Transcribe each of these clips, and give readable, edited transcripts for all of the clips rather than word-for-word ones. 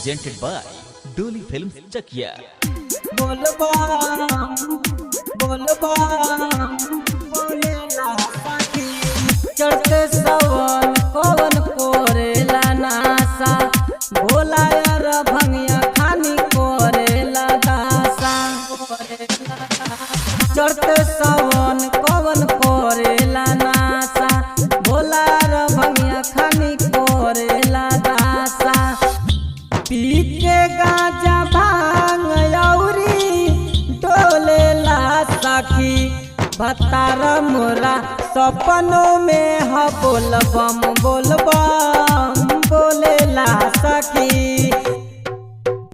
presented by Dolly Films Chakia। बोलबा बोलबा बोलेला साथी चढ़ते सवन कवन कोरेला नासा भोला यार भंगिया खानी कोरेला दासा चढ़ते सवन कवन कोरेला नासा भोला यार भंगिया खानी कोरेला दासा पी के गांजा भांग डोलेला सखी भतार मोरा सपनों में ह बोलबम बोलबम बोलेला सखी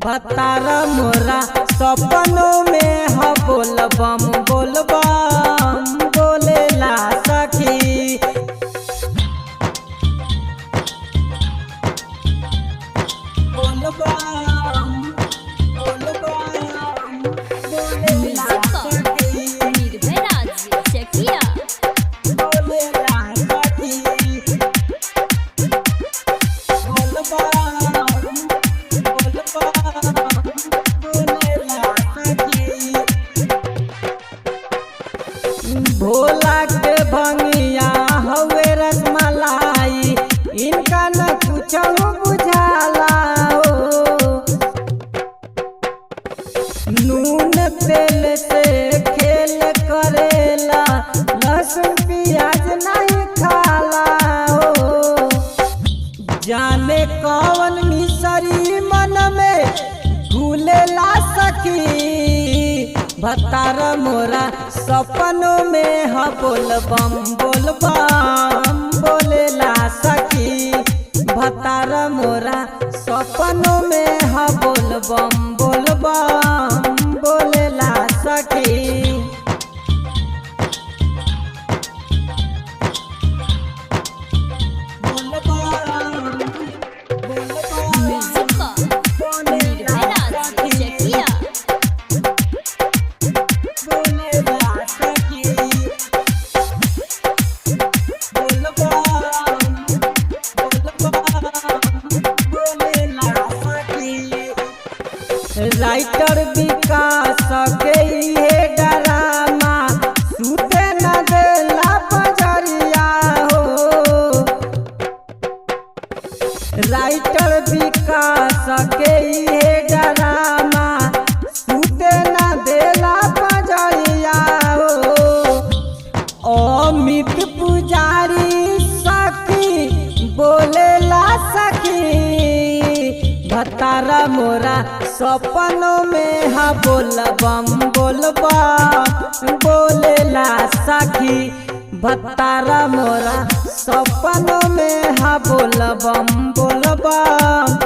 भतार मोरा सपनों में ह बोलबम बोलबम बोलेला सखी भोला के भंगिया हवे रसमलाई इनका न कुछ बुझाला हो नून तेल से खेल करेला लहसुन प्याज नहीं खाला हो जाने कौन मिसरी मन में घुलेला सखी भतार मोरा सपनों में ह बोलबम बोलबम बोलेला सखी भतार मोरा सपनों में ह बोलबम बोलबम बोलेला सखी राइटर विकास के ये डरामा सूते न देला बजरिया हो राइटर विकास के ये डरामा सूते न देला बजरिया हो अमित पुजारी सखी बोलेला सखी भतारा मोरा सपनों में हा बोलबम बोलबम बोलेला सखी भतारा मोरा सपनों में हा बोलबम बोलबम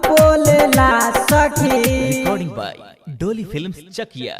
बोलेला सखी। Recording by Dolly Films Chakia।